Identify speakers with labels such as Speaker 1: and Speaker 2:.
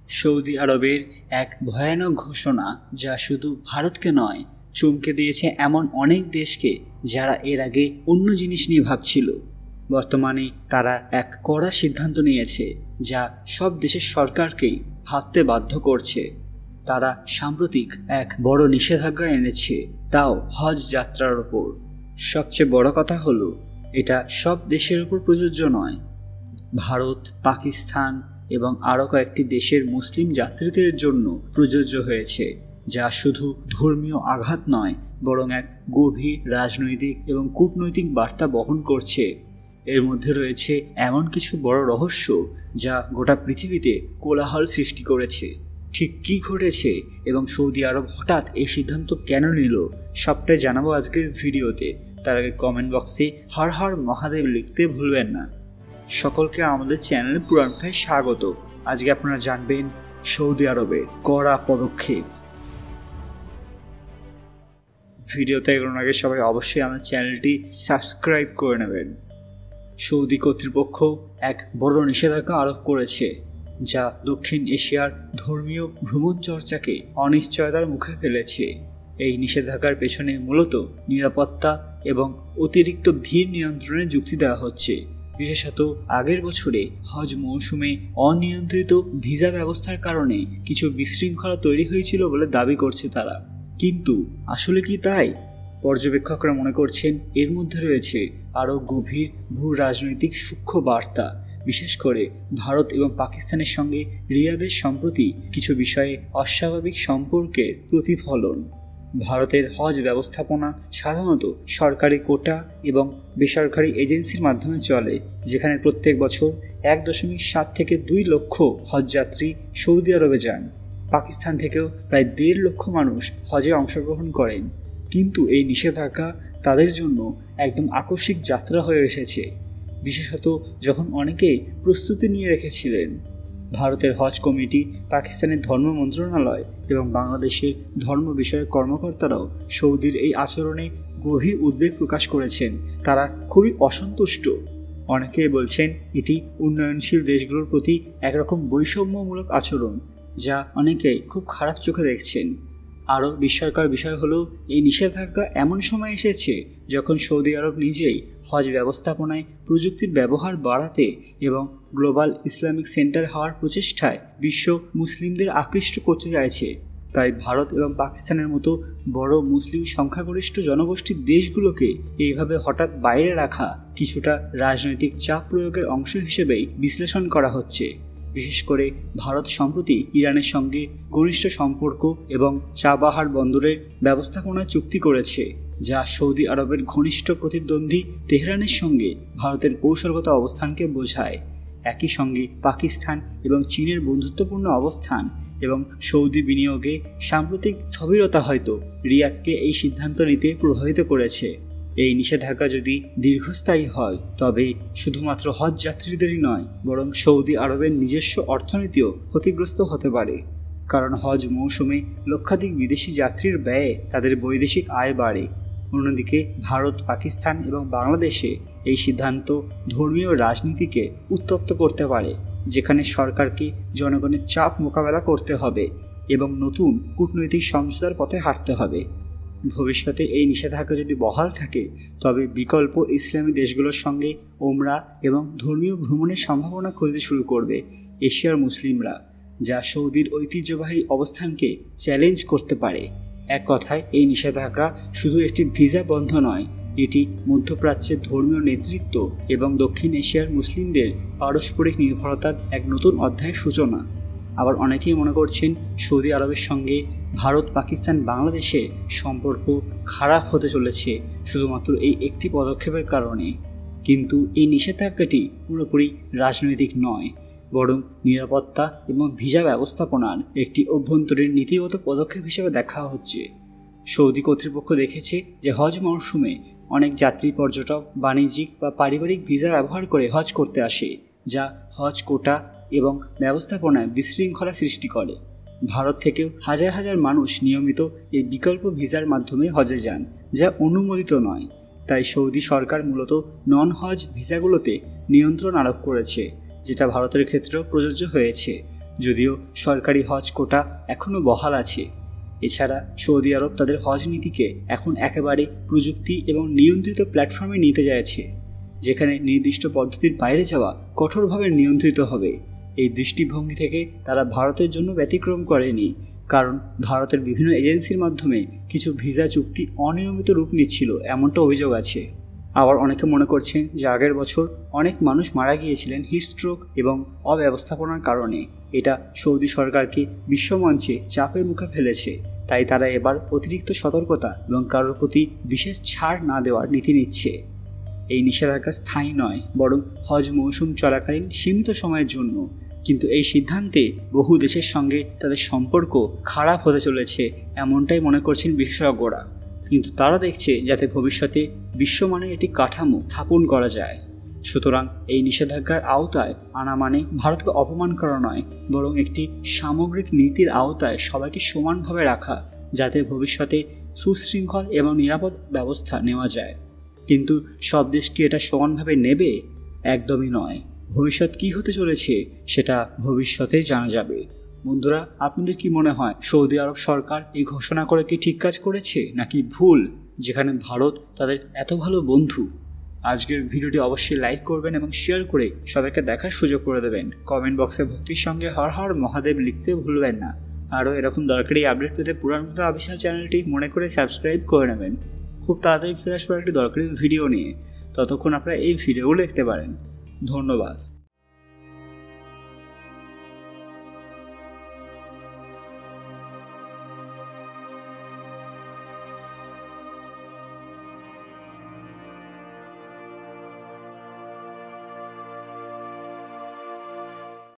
Speaker 1: Saudi আরবের এক ভয়ানক ঘোষণা যা শুধু ভারতকে নয়, চমকে দিয়েছে এমন অনেক দেশকে যারা এর আগে অন্য জিনিস নিয়ে ভাবছিল। বর্তমানে তারা এক কড়া সিদ্ধান্ত নিয়েছে যা সব দেশের সরকারকেই ভাবতে বাধ্য করছে। তারা সাম্প্রতিক এক বড় নিষেধাজ্ঞা এনেছে, তাও হজ যাত্রার ওপর। সবচেয়ে বড় কথা হলো, এটা সব দেশের উপর প্রযোজ্য নয়। ভারত, পাকিস্তান এবং আরও কয়েকটি দেশের মুসলিম যাত্রীদের জন্য প্রযোজ্য হয়েছে, যা শুধু ধর্মীয় আঘাত নয়, বরং এক গভীর রাজনৈতিক এবং কূটনৈতিক বার্তা বহন করছে। এর মধ্যে রয়েছে এমন কিছু বড় রহস্য যা গোটা পৃথিবীতে কোলাহল সৃষ্টি করেছে। ঠিক কী ঘটেছে এবং সৌদি আরব হঠাৎ এই সিদ্ধান্ত কেন নিল, সবটাই জানাবো আজকের ভিডিওতে। তার আগে কমেন্ট বক্সে হর হর মহাদেব লিখতে ভুলবেন না। সকলকে আমাদের চ্যানেলে পুরানটায় স্বাগত। আজকে আপনারা জানবেন সৌদি আরবের কড়া পদক্ষেপ। ভিডিওতে এগোনোর আগে সবাই অবশ্যই আমাদের চ্যানেলটি সাবস্ক্রাইব করে নেবেন। সৌদি কর্তৃপক্ষ এক বড় নিষেধাজ্ঞা আরোপ করেছে, যা দক্ষিণ এশিয়ার ধর্মীয় ভ্রমণ চর্চাকে অনিশ্চয়তার মুখে ফেলেছে। এই নিষেধাজ্ঞার পেছনে মূলত নিরাপত্তা এবং অতিরিক্ত ভিড় নিয়ন্ত্রণের যুক্তি দেওয়া হচ্ছে। বিশেষত আগের বছরে হজ মৌসুমে অনিয়ন্ত্রিত ভিসা ব্যবস্থার কারণে কিছু বিশৃঙ্খলা তৈরি হয়েছিল বলে দাবি করছে তারা। কিন্তু আসলে কি তাই? পর্যবেক্ষকরা মনে করছেন এর মধ্যে রয়েছে আরও গভীর ভূ রাজনৈতিক সূক্ষ্ম বার্তা, বিশেষ করে ভারত এবং পাকিস্তানের সঙ্গে রিয়াদের সম্প্রতি কিছু বিষয়ে অস্বাভাবিক সম্পর্কের প্রতিফলন। ভারতের হজ ব্যবস্থাপনা সাধারণত সরকারি কোটা এবং বেসরকারি এজেন্সির মাধ্যমে চলে, যেখানে প্রত্যেক বছর 1.7 থেকে 2 লক্ষ হজযাত্রী সৌদি আরবে যান। পাকিস্তান থেকেও প্রায় 1.5 লক্ষ মানুষ হজে অংশগ্রহণ করেন। কিন্তু এই নিষেধাজ্ঞা তাদের জন্য একদম আকস্মিক যাত্রা হয়ে এসেছে, বিশেষত যখন অনেকেই প্রস্তুতি নিয়ে রেখেছিলেন। ভারতের হজ কমিটি, পাকিস্তানের ধর্ম মন্ত্রণালয় এবং বাংলাদেশের ধর্ম বিষয়ক কর্মকর্তারাও সৌদির এই আচরণে গভীর উদ্বেগ প্রকাশ করেছেন। তারা খুবই অসন্তুষ্ট। অনেকেই বলছেন এটি উন্নয়নশীল দেশগুলোর প্রতি একরকম বৈষম্যমূলক আচরণ, যা অনেকেই খুব খারাপ চোখে দেখছেন। আরও বিস্ময়কর বিষয় হলো, এই নিষেধাজ্ঞা এমন সময় এসেছে যখন সৌদি আরব নিজেই হজ ব্যবস্থাপনায় প্রযুক্তির ব্যবহার বাড়াতে এবং গ্লোবাল ইসলামিক সেন্টার হওয়ার প্রচেষ্টায় বিশ্ব মুসলিমদের আকৃষ্ট করতে চাইছে। তাই ভারত এবং পাকিস্তানের মতো বড় মুসলিম সংখ্যাগরিষ্ঠ জনগোষ্ঠীর দেশগুলোকে এইভাবে হঠাৎ বাইরে রাখা কিছুটা রাজনৈতিক চাপ প্রয়োগের অংশ হিসেবেই বিশ্লেষণ করা হচ্ছে। বিশেষ করে ভারত সম্প্রতি ইরানের সঙ্গে ঘনিষ্ঠ সম্পর্ক এবং চাবাহার বন্দরের ব্যবস্থাপনায় চুক্তি করেছে, যা সৌদি আরবের ঘনিষ্ঠ প্রতিদ্বন্দ্বী তেহরানের সঙ্গে ভারতের কৌশলগত অবস্থানকে বোঝায়। একই সঙ্গে পাকিস্তান এবং চীনের বন্ধুত্বপূর্ণ অবস্থান এবং সৌদি বিনিয়োগে সাম্প্রতিক স্থবিরতা হয়তো রিয়াদকে এই সিদ্ধান্ত নিতে প্রভাবিত করেছে। এই নিষেধাজ্ঞা যদি দীর্ঘস্থায়ী হয়, তবে শুধুমাত্র হজ যাত্রীদেরই নয়, বরং সৌদি আরবের নিজস্ব অর্থনীতিও ক্ষতিগ্রস্ত হতে পারে। কারণ হজ মৌসুমে লক্ষাধিক বিদেশি যাত্রীর ব্যয়ে তাদের বৈদেশিক আয় বাড়ে। অন্যদিকে ভারত, পাকিস্তান এবং বাংলাদেশে এই সিদ্ধান্ত ধর্মীয় রাজনীতিকে উত্তপ্ত করতে পারে, যেখানে সরকারকে জনগণের চাপ মোকাবেলা করতে হবে এবং নতুন কূটনৈতিক সমঝোতার পথে হাঁটতে হবে। ভবিষ্যতে এই নিষেধাজ্ঞা যদি বহাল থাকে, তবে বিকল্প ইসলামী দেশগুলোর সঙ্গে ওমরা এবং ধর্মীয় ভ্রমণের সম্ভাবনা খুঁজতে শুরু করবে এশিয়ার মুসলিমরা, যা সৌদির ঐতিহ্যবাহী অবস্থানকে চ্যালেঞ্জ করতে পারে। এক কথায়, এই নিষেধাজ্ঞা শুধু একটি ভিসা বন্ধ নয়, এটি মধ্যপ্রাচ্যের ধর্মীয় নেতৃত্ব এবং দক্ষিণ এশিয়ার মুসলিমদের পারস্পরিক নির্ভরতার এক নতুন অধ্যায়ের সূচনা। আবার অনেকেই মনে করছেন সৌদি আরবের সঙ্গে ভারত, পাকিস্তান, বাংলাদেশের সম্পর্ক খারাপ হতে চলেছে শুধুমাত্র এই একটি পদক্ষেপের কারণে। কিন্তু এই নিষেধাজ্ঞাটি পুরোপুরি রাজনৈতিক নয়, বরং নিরাপত্তা এবং ভিসা ব্যবস্থাপনার একটি অভ্যন্তরীণ নীতিগত পদক্ষেপ হিসেবে দেখা হচ্ছে। সৌদি কর্তৃপক্ষ দেখেছে যে হজ মরশুমে অনেক যাত্রী, পর্যটক বাণিজ্যিক বা পারিবারিক ভিসা ব্যবহার করে হজ করতে আসে, যা হজ কোটা এবং ব্যবস্থাপনায় বিশৃঙ্খলা সৃষ্টি করে। ভারত থেকেও হাজার হাজার মানুষ নিয়মিত এই বিকল্প ভিসার মাধ্যমে হজে যান, যা অনুমোদিত নয়। তাই সৌদি সরকার মূলত নন হজ ভিসাগুলোতে নিয়ন্ত্রণ আরোপ করেছে, যেটা ভারতের ক্ষেত্রেও প্রযোজ্য হয়েছে। যদিও সরকারি হজ কোটা এখনও বহাল আছে। এছাড়া সৌদি আরব তাদের হজ নীতিকে এখন একেবারে প্রযুক্তি এবং নিয়ন্ত্রিত প্ল্যাটফর্মে নিতে চাইছে, যেখানে নির্দিষ্ট পদ্ধতির বাইরে যাওয়া কঠোরভাবে নিয়ন্ত্রিত হবে। এই দৃষ্টিভঙ্গি থেকে তারা ভারতের জন্য ব্যতিক্রম করেনি, কারণ ভারতের বিভিন্ন এজেন্সির মাধ্যমে কিছু ভিসা চুক্তি অনিয়মিত রূপ নিচ্ছিল এমনটা অভিযোগ আছে। আবার অনেকে মনে করছেন যে আগের বছর অনেক মানুষ মারা গিয়েছিলেন হিটস্ট্রোক এবং অব্যবস্থাপনার কারণে। এটা সৌদি সরকারকে বিশ্বমঞ্চে চাপের মুখে ফেলেছে, তাই তারা এবার অতিরিক্ত সতর্কতা এবং কারোর প্রতি বিশেষ ছাড় না দেওয়ার নীতি নিচ্ছে। এই নিষেধাজ্ঞা স্থায়ী নয়, বরং হজ মৌসুম চলাকালীন সীমিত সময়ের জন্য। কিন্তু এই সিদ্ধান্তে বহু দেশের সঙ্গে তাদের সম্পর্ক খারাপ হতে চলেছে এমনটাই মনে করছেন বিশেষজ্ঞরা। কিন্তু তারা দেখছে যাতে ভবিষ্যতে বিশ্বমানের একটি কাঠামো স্থাপন করা যায়। সুতরাং এই নিষেধাজ্ঞার আওতায় আনা মানে ভারতকে অপমান করা নয়, বরং একটি সামগ্রিক নীতির আওতায় সবাইকে সমানভাবে রাখা, যাতে ভবিষ্যতে সুশৃঙ্খল এবং নিরাপদ ব্যবস্থা নেওয়া যায়। কিন্তু সব দেশ কি এটা সমানভাবে নেবে? একদমই নয়। ভবিষ্যৎ কী হতে চলেছে সেটা ভবিষ্যতেই জানা যাবে। বন্ধুরা, আপনাদের কি মনে হয় সৌদি আরব সরকার এই ঘোষণা করে কি ঠিক কাজ করেছে নাকি ভুল, যেখানে ভারত তাদের এত ভালো বন্ধু? আজকের ভিডিওটি অবশ্যই লাইক করবেন এবং শেয়ার করে সবাইকে দেখার সুযোগ করে দেবেন। কমেন্ট বক্সে ভক্তির সঙ্গে হর হর মহাদেব লিখতে ভুলবেন না। আরও এরকম দরকারি আপডেট পেতে পুরান কথা অফিসিয়াল চ্যানেলটি মনে করে সাবস্ক্রাইব করে নেবেন। খুব তাড়াতাড়ি ফিরে আসবো একটি দরকারি ভিডিও নিয়ে। ততক্ষণ আপনারা এই ভিডিওগুলো দেখতে পারেন। ধন্যবাদ।